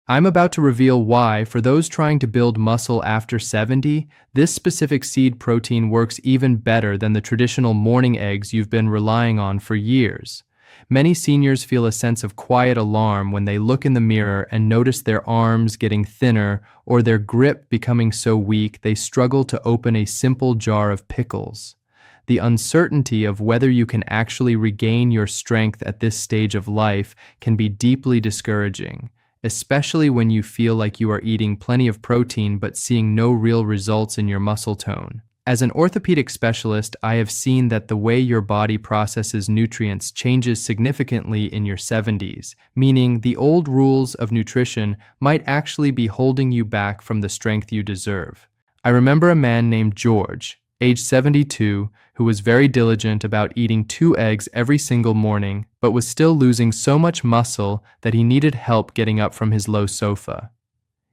I'm about to reveal why, for those trying to build muscle after 70, this specific seed protein works even better than the traditional morning eggs you've been relying on for years. Many seniors feel a sense of quiet alarm when they look in the mirror and notice their arms getting thinner or their grip becoming so weak they struggle to open a simple jar of pickles. The uncertainty of whether you can actually regain your strength at this stage of life can be deeply discouraging, especially when you feel like you are eating plenty of protein but seeing no real results in your muscle tone. As an orthopedic specialist, I have seen that the way your body processes nutrients changes significantly in your 70s, meaning the old rules of nutrition might actually be holding you back from the strength you deserve. I remember a man named George, age 72, who was very diligent about eating 2 eggs every single morning, but was still losing so much muscle that he needed help getting up from his low sofa.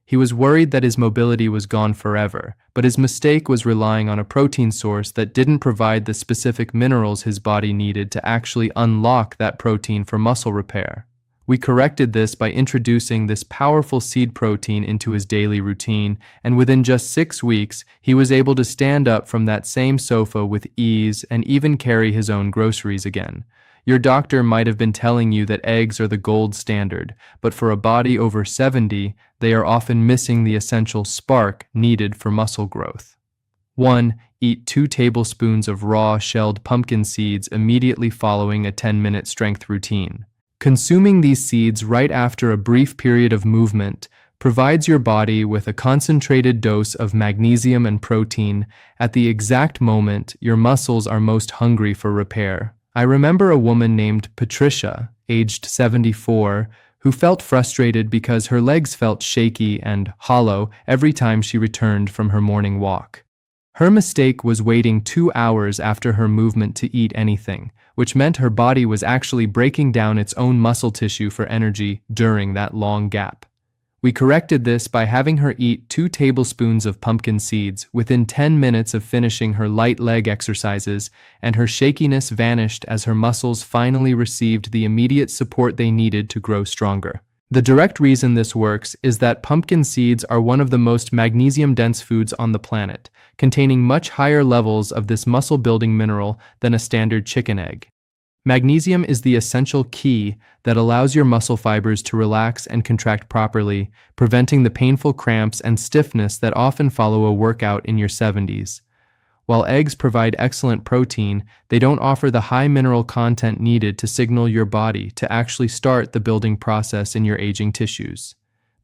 He was worried that his mobility was gone forever, but his mistake was relying on a protein source that didn't provide the specific minerals his body needed to actually unlock that protein for muscle repair. We corrected this by introducing this powerful seed protein into his daily routine, and within just 6 weeks, he was able to stand up from that same sofa with ease and even carry his own groceries again. Your doctor might have been telling you that eggs are the gold standard, but for a body over 70, they are often missing the essential spark needed for muscle growth. 1. Eat 2 tablespoons of raw shelled pumpkin seeds immediately following a 10-minute strength routine. Consuming these seeds right after a brief period of movement provides your body with a concentrated dose of magnesium and protein at the exact moment your muscles are most hungry for repair. I remember a woman named Patricia, aged 74, who felt frustrated because her legs felt shaky and hollow every time she returned from her morning walk. Her mistake was waiting 2 hours after her movement to eat anything, which meant her body was actually breaking down its own muscle tissue for energy during that long gap. We corrected this by having her eat 2 tablespoons of pumpkin seeds within 10 minutes of finishing her light leg exercises, and her shakiness vanished as her muscles finally received the immediate support they needed to grow stronger. The direct reason this works is that pumpkin seeds are one of the most magnesium-dense foods on the planet, containing much higher levels of this muscle-building mineral than a standard chicken egg. Magnesium is the essential key that allows your muscle fibers to relax and contract properly, preventing the painful cramps and stiffness that often follow a workout in your 70s. While eggs provide excellent protein, they don't offer the high mineral content needed to signal your body to actually start the building process in your aging tissues.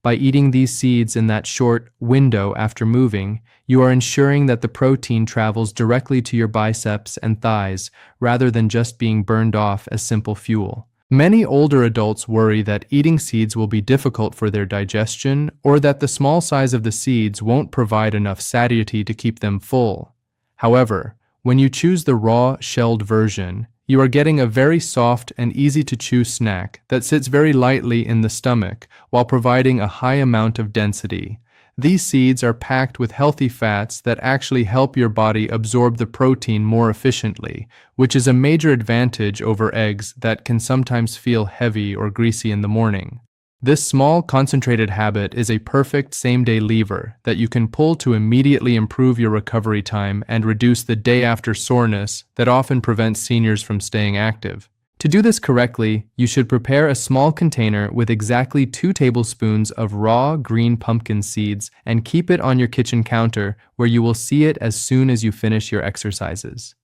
By eating these seeds in that short window after moving, you are ensuring that the protein travels directly to your biceps and thighs rather than just being burned off as simple fuel. Many older adults worry that eating seeds will be difficult for their digestion or that the small size of the seeds won't provide enough satiety to keep them full. However, when you choose the raw, shelled version, you are getting a very soft and easy-to-chew snack that sits very lightly in the stomach while providing a high amount of density. These seeds are packed with healthy fats that actually help your body absorb the protein more efficiently, which is a major advantage over eggs that can sometimes feel heavy or greasy in the morning. This small, concentrated habit is a perfect same-day lever that you can pull to immediately improve your recovery time and reduce the day-after soreness that often prevents seniors from staying active. To do this correctly, you should prepare a small container with exactly 2 tablespoons of raw green pumpkin seeds and keep it on your kitchen counter where you will see it as soon as you finish your exercises.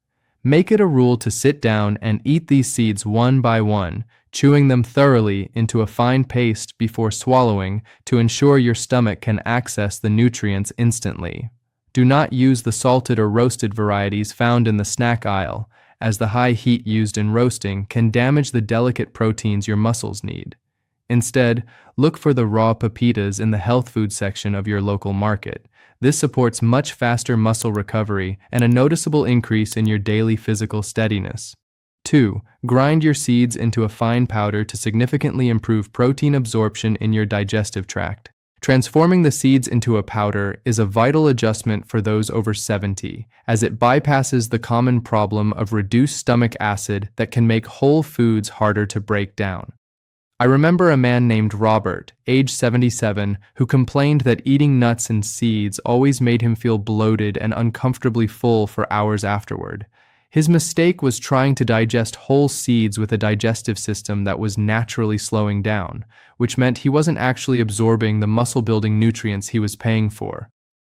Make it a rule to sit down and eat these seeds one by one, chewing them thoroughly into a fine paste before swallowing to ensure your stomach can access the nutrients instantly. Do not use the salted or roasted varieties found in the snack aisle, as the high heat used in roasting can damage the delicate proteins your muscles need. Instead, look for the raw pepitas in the health food section of your local market. This supports much faster muscle recovery and a noticeable increase in your daily physical steadiness. 2. Grind your seeds into a fine powder to significantly improve protein absorption in your digestive tract. Transforming the seeds into a powder is a vital adjustment for those over 70, as it bypasses the common problem of reduced stomach acid that can make whole foods harder to break down. I remember a man named Robert, age 77, who complained that eating nuts and seeds always made him feel bloated and uncomfortably full for hours afterward. His mistake was trying to digest whole seeds with a digestive system that was naturally slowing down, which meant he wasn't actually absorbing the muscle-building nutrients he was paying for.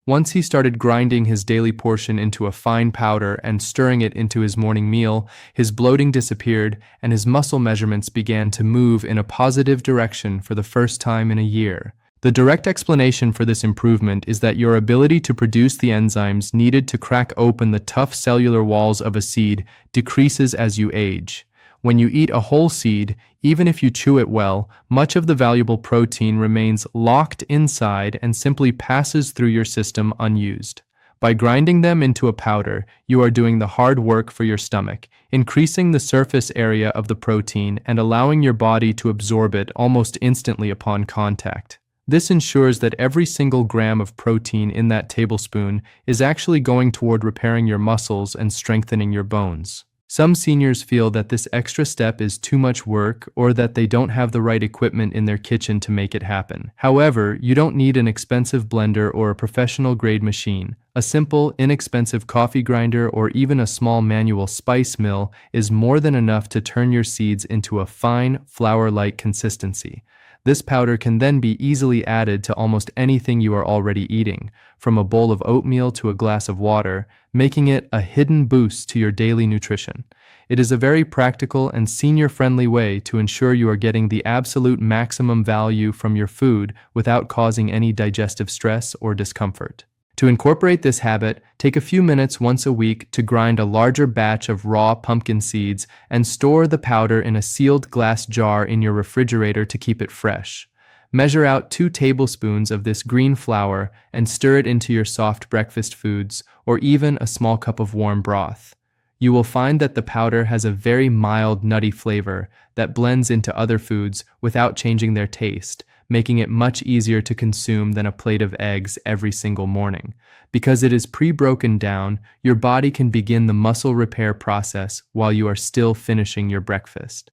Once he started grinding his daily portion into a fine powder and stirring it into his morning meal, his bloating disappeared and his muscle measurements began to move in a positive direction for the first time in a year. The direct explanation for this improvement is that your ability to produce the enzymes needed to crack open the tough cellular walls of a seed decreases as you age. When you eat a whole seed, even if you chew it well, much of the valuable protein remains locked inside and simply passes through your system unused. By grinding them into a powder, you are doing the hard work for your stomach, increasing the surface area of the protein and allowing your body to absorb it almost instantly upon contact. This ensures that every single gram of protein in that tablespoon is actually going toward repairing your muscles and strengthening your bones. Some seniors feel that this extra step is too much work or that they don't have the right equipment in their kitchen to make it happen. However, you don't need an expensive blender or a professional-grade machine. A simple, inexpensive coffee grinder or even a small manual spice mill is more than enough to turn your seeds into a fine, flour-like consistency. This powder can then be easily added to almost anything you are already eating, from a bowl of oatmeal to a glass of water, making it a hidden boost to your daily nutrition. It is a very practical and senior-friendly way to ensure you are getting the absolute maximum value from your food without causing any digestive stress or discomfort. To incorporate this habit, take a few minutes once a week to grind a larger batch of raw pumpkin seeds and store the powder in a sealed glass jar in your refrigerator to keep it fresh. Measure out 2 tablespoons of this green flour and stir it into your soft breakfast foods or even a small cup of warm broth. You will find that the powder has a very mild, nutty flavor that blends into other foods without changing their taste, making it much easier to consume than a plate of eggs every single morning. Because it is pre-broken down, your body can begin the muscle repair process while you are still finishing your breakfast.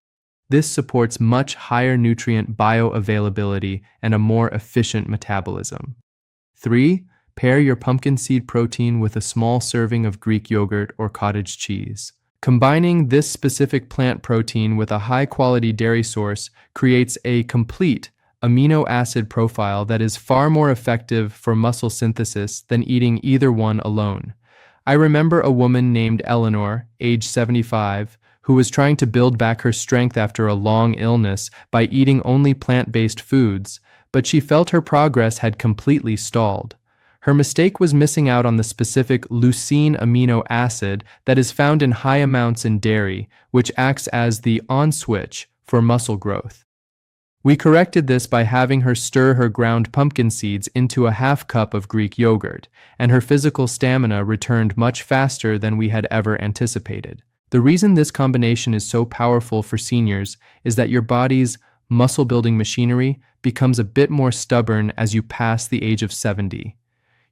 This supports much higher nutrient bioavailability and a more efficient metabolism. 3. Pair your pumpkin seed protein with a small serving of Greek yogurt or cottage cheese. Combining this specific plant protein with a high-quality dairy source creates a complete amino acid profile that is far more effective for muscle synthesis than eating either one alone. I remember a woman named Eleanor, age 75, who was trying to build back her strength after a long illness by eating only plant-based foods, but she felt her progress had completely stalled. Her mistake was missing out on the specific leucine amino acid that is found in high amounts in dairy, which acts as the on switch for muscle growth. We corrected this by having her stir her ground pumpkin seeds into a half cup of Greek yogurt, and her physical stamina returned much faster than we had ever anticipated. The reason this combination is so powerful for seniors is that your body's muscle-building machinery becomes a bit more stubborn as you pass the age of 70.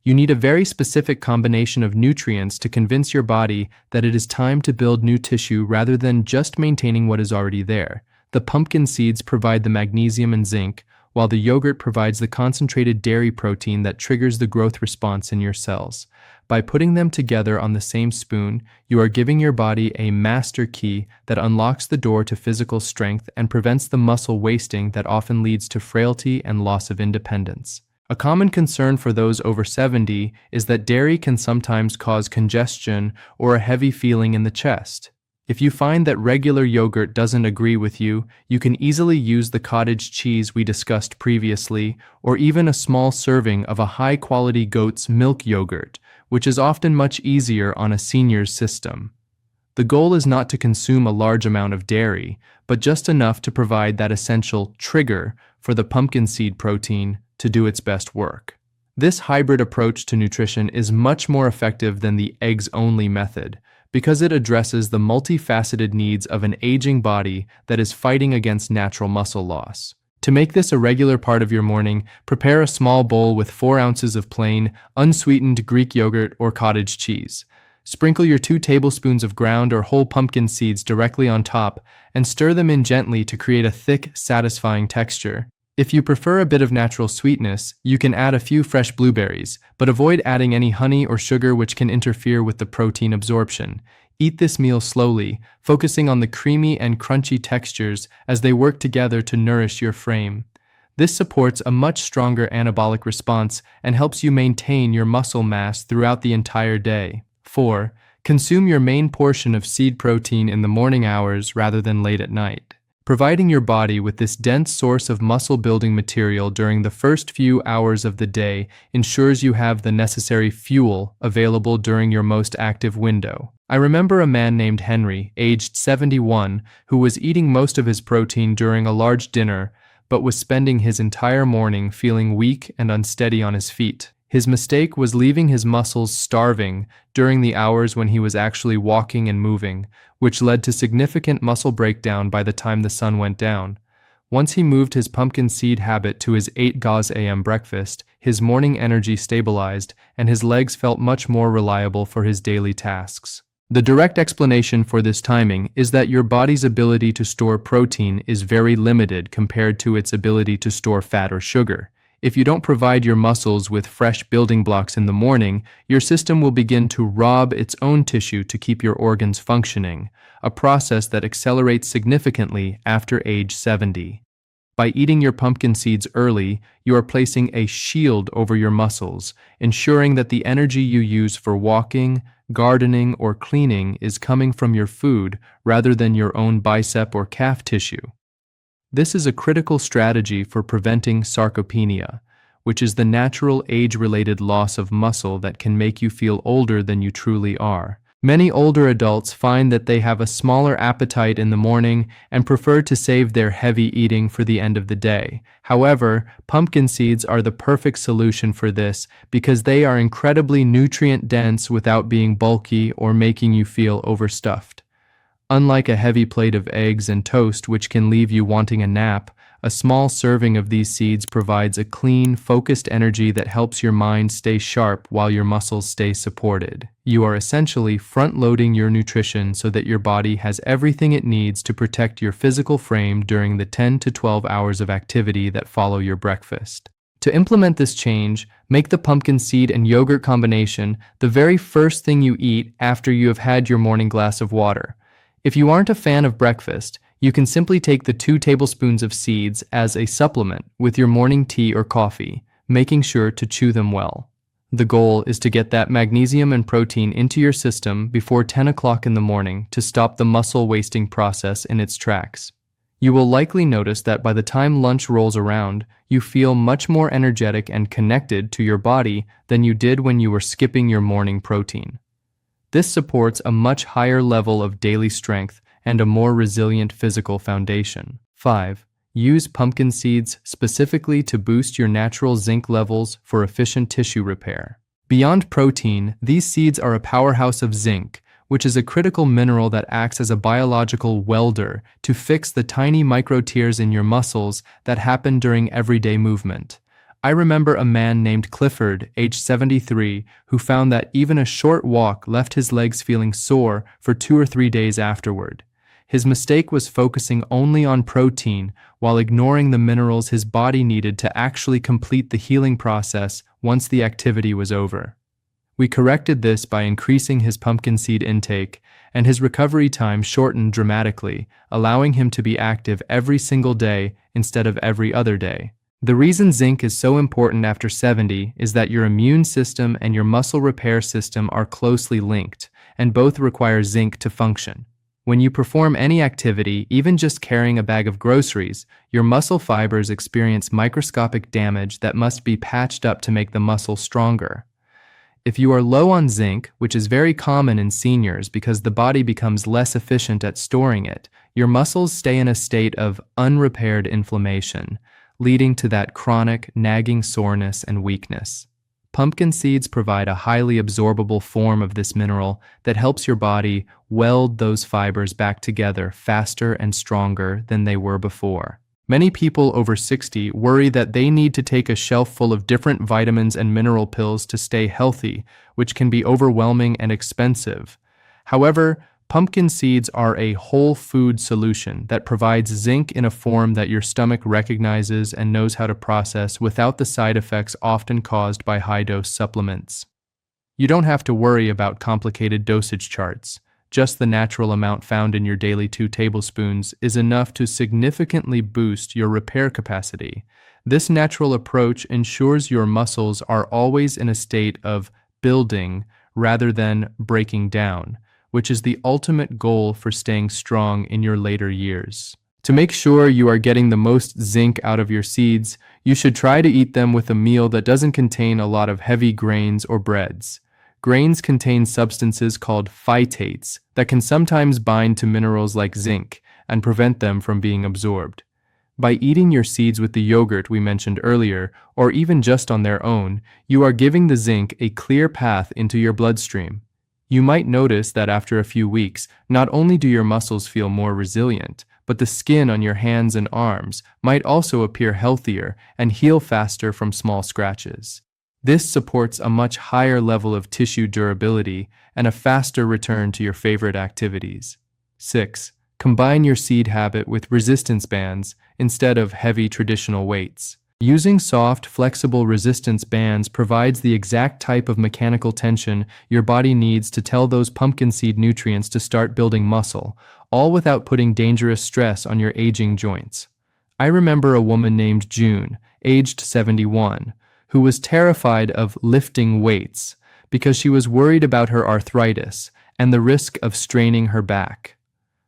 You need a very specific combination of nutrients to convince your body that it is time to build new tissue rather than just maintaining what is already there. The pumpkin seeds provide the magnesium and zinc, while the yogurt provides the concentrated dairy protein that triggers the growth response in your cells. By putting them together on the same spoon, you are giving your body a master key that unlocks the door to physical strength and prevents the muscle wasting that often leads to frailty and loss of independence. A common concern for those over 70 is that dairy can sometimes cause congestion or a heavy feeling in the chest. If you find that regular yogurt doesn't agree with you, you can easily use the cottage cheese we discussed previously, or even a small serving of a high-quality goat's milk yogurt, which is often much easier on a senior's system. The goal is not to consume a large amount of dairy, but just enough to provide that essential trigger for the pumpkin seed protein to do its best work. This hybrid approach to nutrition is much more effective than the eggs-only method, because it addresses the multifaceted needs of an aging body that is fighting against natural muscle loss. To make this a regular part of your morning, prepare a small bowl with 4 ounces of plain, unsweetened Greek yogurt or cottage cheese. Sprinkle your 2 tablespoons of ground or whole pumpkin seeds directly on top and stir them in gently to create a thick, satisfying texture. If you prefer a bit of natural sweetness, you can add a few fresh blueberries, but avoid adding any honey or sugar which can interfere with the protein absorption. Eat this meal slowly, focusing on the creamy and crunchy textures as they work together to nourish your frame. This supports a much stronger anabolic response and helps you maintain your muscle mass throughout the entire day. 4. Consume your main portion of seed protein in the morning hours rather than late at night. Providing your body with this dense source of muscle-building material during the first few hours of the day ensures you have the necessary fuel available during your most active window. I remember a man named Henry, aged 71, who was eating most of his protein during a large dinner, but was spending his entire morning feeling weak and unsteady on his feet. His mistake was leaving his muscles starving during the hours when he was actually walking and moving, which led to significant muscle breakdown by the time the sun went down. Once he moved his pumpkin seed habit to his 8 a.m. breakfast, his morning energy stabilized and his legs felt much more reliable for his daily tasks. The direct explanation for this timing is that your body's ability to store protein is very limited compared to its ability to store fat or sugar. If you don't provide your muscles with fresh building blocks in the morning, your system will begin to rob its own tissue to keep your organs functioning, a process that accelerates significantly after age 70. By eating your pumpkin seeds early, you are placing a shield over your muscles, ensuring that the energy you use for walking, gardening, or cleaning is coming from your food rather than your own bicep or calf tissue. This is a critical strategy for preventing sarcopenia, which is the natural age-related loss of muscle that can make you feel older than you truly are. Many older adults find that they have a smaller appetite in the morning and prefer to save their heavy eating for the end of the day. However, pumpkin seeds are the perfect solution for this because they are incredibly nutrient-dense without being bulky or making you feel overstuffed. Unlike a heavy plate of eggs and toast which can leave you wanting a nap, a small serving of these seeds provides a clean, focused energy that helps your mind stay sharp while your muscles stay supported. You are essentially front-loading your nutrition so that your body has everything it needs to protect your physical frame during the 10 to 12 hours of activity that follow your breakfast. To implement this change, make the pumpkin seed and yogurt combination the very first thing you eat after you have had your morning glass of water. If you aren't a fan of breakfast, you can simply take the 2 tablespoons of seeds as a supplement with your morning tea or coffee, making sure to chew them well. The goal is to get that magnesium and protein into your system before 10 o'clock in the morning to stop the muscle wasting process in its tracks. You will likely notice that by the time lunch rolls around, you feel much more energetic and connected to your body than you did when you were skipping your morning protein. This supports a much higher level of daily strength and a more resilient physical foundation. 5. Use pumpkin seeds specifically to boost your natural zinc levels for efficient tissue repair. Beyond protein, these seeds are a powerhouse of zinc, which is a critical mineral that acts as a biological welder to fix the tiny micro-tears in your muscles that happen during everyday movement. I remember a man named Clifford, age 73, who found that even a short walk left his legs feeling sore for 2 or 3 days afterward. His mistake was focusing only on protein while ignoring the minerals his body needed to actually complete the healing process once the activity was over. We corrected this by increasing his pumpkin seed intake, and his recovery time shortened dramatically, allowing him to be active every single day instead of every other day. The reason zinc is so important after 70 is that your immune system and your muscle repair system are closely linked, and both require zinc to function. When you perform any activity, even just carrying a bag of groceries, your muscle fibers experience microscopic damage that must be patched up to make the muscle stronger. If you are low on zinc, which is very common in seniors because the body becomes less efficient at storing it, your muscles stay in a state of unrepaired inflammation, leading to that chronic, nagging soreness and weakness. Pumpkin seeds provide a highly absorbable form of this mineral that helps your body weld those fibers back together faster and stronger than they were before. Many people over 60 worry that they need to take a shelf full of different vitamins and mineral pills to stay healthy, which can be overwhelming and expensive. However, pumpkin seeds are a whole food solution that provides zinc in a form that your stomach recognizes and knows how to process without the side effects often caused by high-dose supplements. You don't have to worry about complicated dosage charts. Just the natural amount found in your daily 2 tablespoons is enough to significantly boost your repair capacity. This natural approach ensures your muscles are always in a state of building rather than breaking down, which is the ultimate goal for staying strong in your later years. To make sure you are getting the most zinc out of your seeds, you should try to eat them with a meal that doesn't contain a lot of heavy grains or breads. Grains contain substances called phytates that can sometimes bind to minerals like zinc and prevent them from being absorbed. By eating your seeds with the yogurt we mentioned earlier, or even just on their own, you are giving the zinc a clear path into your bloodstream. You might notice that after a few weeks, not only do your muscles feel more resilient, but the skin on your hands and arms might also appear healthier and heal faster from small scratches. This supports a much higher level of tissue durability and a faster return to your favorite activities. 6. Combine your seed habit with resistance bands instead of heavy traditional weights. Using soft, flexible resistance bands provides the exact type of mechanical tension your body needs to tell those pumpkin seed nutrients to start building muscle, all without putting dangerous stress on your aging joints. I remember a woman named June, aged 71, who was terrified of lifting weights because she was worried about her arthritis and the risk of straining her back.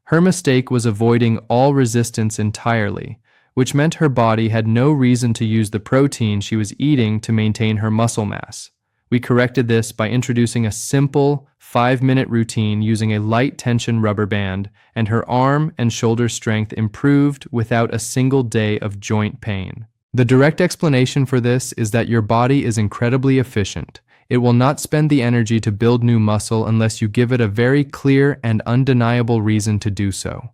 Her mistake was avoiding all resistance entirely, which meant her body had no reason to use the protein she was eating to maintain her muscle mass. We corrected this by introducing a simple 5-minute routine using a light tension rubber band, and her arm and shoulder strength improved without a single day of joint pain. The direct explanation for this is that your body is incredibly efficient. It will not spend the energy to build new muscle unless you give it a very clear and undeniable reason to do so.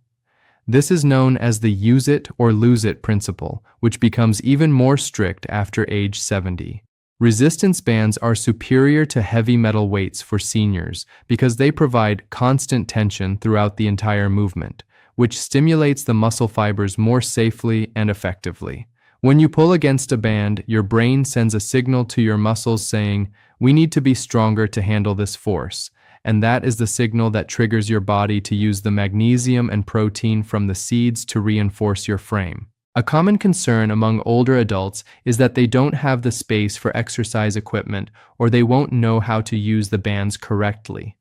This is known as the use it or lose it principle, which becomes even more strict after age 70. Resistance bands are superior to heavy metal weights for seniors because they provide constant tension throughout the entire movement, which stimulates the muscle fibers more safely and effectively. When you pull against a band, your brain sends a signal to your muscles saying, "We need to be stronger to handle this force," and that is the signal that triggers your body to use the magnesium and protein from the seeds to reinforce your frame. A common concern among older adults is that they don't have the space for exercise equipment or they won't know how to use the bands correctly.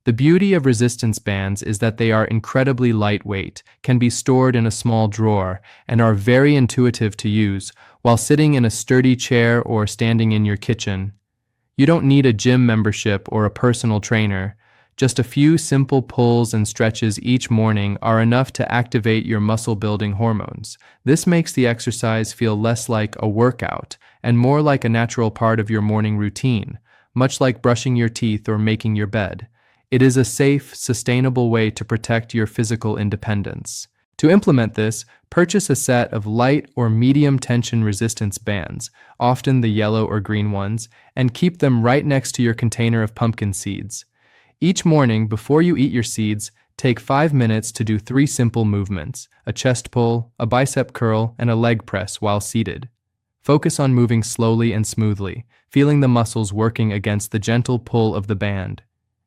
The beauty of resistance bands is that they are incredibly lightweight, can be stored in a small drawer, and are very intuitive to use while sitting in a sturdy chair or standing in your kitchen. You don't need a gym membership or a personal trainer. Just a few simple pulls and stretches each morning are enough to activate your muscle-building hormones. This makes the exercise feel less like a workout and more like a natural part of your morning routine, much like brushing your teeth or making your bed. It is a safe, sustainable way to protect your physical independence. To implement this, purchase a set of light or medium tension resistance bands, often the yellow or green ones, and keep them right next to your container of pumpkin seeds. Each morning, before you eat your seeds, take 5 minutes to do 3 simple movements: a chest pull, a bicep curl, and a leg press while seated. Focus on moving slowly and smoothly, feeling the muscles working against the gentle pull of the band.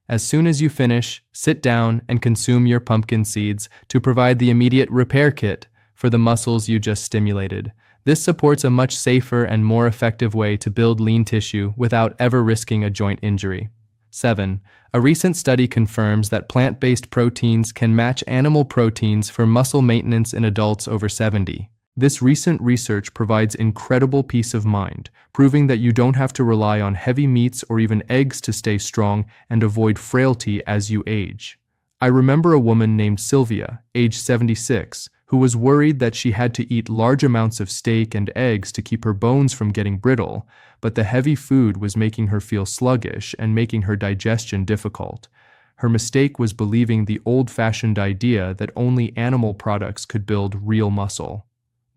As soon as you finish, sit down and consume your pumpkin seeds to provide the immediate repair kit for the muscles you just stimulated. This supports a much safer and more effective way to build lean tissue without ever risking a joint injury. 7. A recent study confirms that plant-based proteins can match animal proteins for muscle maintenance in adults over 70. This recent research provides incredible peace of mind, proving that you don't have to rely on heavy meats or even eggs to stay strong and avoid frailty as you age. I remember a woman named Sylvia, age 76, who was worried that she had to eat large amounts of steak and eggs to keep her bones from getting brittle, but the heavy food was making her feel sluggish and making her digestion difficult. Her mistake was believing the old-fashioned idea that only animal products could build real muscle.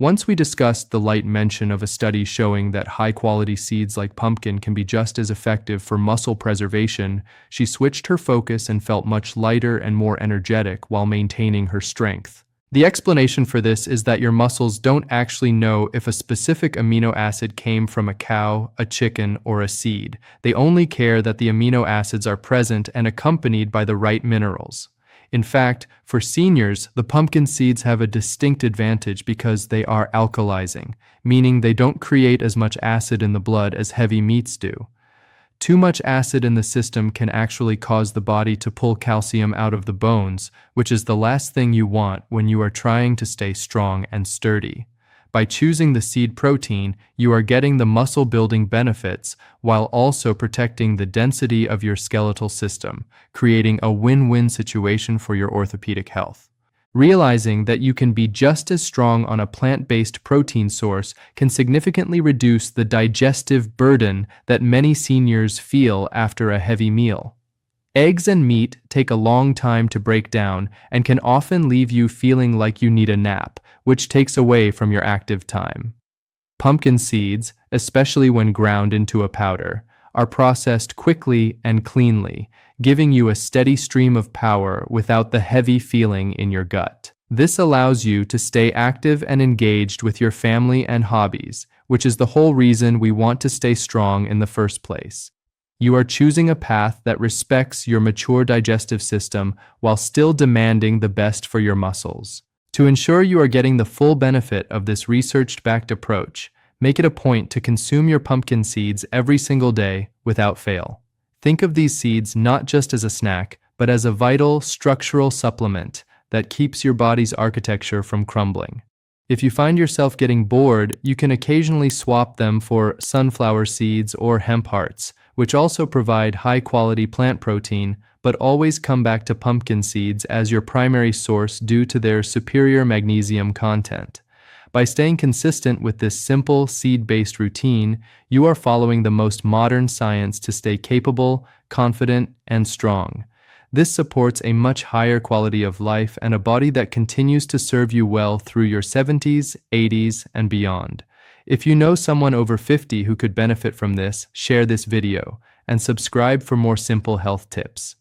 Once we discussed the light mention of a study showing that high-quality seeds like pumpkin can be just as effective for muscle preservation, she switched her focus and felt much lighter and more energetic while maintaining her strength. The explanation for this is that your muscles don't actually know if a specific amino acid came from a cow, a chicken, or a seed. They only care that the amino acids are present and accompanied by the right minerals. In fact, for seniors, the pumpkin seeds have a distinct advantage because they are alkalizing, meaning they don't create as much acid in the blood as heavy meats do. Too much acid in the system can actually cause the body to pull calcium out of the bones, which is the last thing you want when you are trying to stay strong and sturdy. By choosing the seed protein, you are getting the muscle-building benefits while also protecting the density of your skeletal system, creating a win-win situation for your orthopedic health. Realizing that you can be just as strong on a plant-based protein source can significantly reduce the digestive burden that many seniors feel after a heavy meal. Eggs and meat take a long time to break down and can often leave you feeling like you need a nap, which takes away from your active time. Pumpkin seeds, especially when ground into a powder, are processed quickly and cleanly, giving you a steady stream of power without the heavy feeling in your gut. This allows you to stay active and engaged with your family and hobbies, which is the whole reason we want to stay strong in the first place. You are choosing a path that respects your mature digestive system while still demanding the best for your muscles. To ensure you are getting the full benefit of this research-backed approach, make it a point to consume your pumpkin seeds every single day without fail. Think of these seeds not just as a snack, but as a vital structural supplement that keeps your body's architecture from crumbling. If you find yourself getting bored, you can occasionally swap them for sunflower seeds or hemp hearts, which also provide high-quality plant protein, but always come back to pumpkin seeds as your primary source due to their superior magnesium content. By staying consistent with this simple seed-based routine, you are following the most modern science to stay capable, confident, and strong. This supports a much higher quality of life and a body that continues to serve you well through your 70s, 80s, and beyond. If you know someone over 50 who could benefit from this, share this video and subscribe for more simple health tips.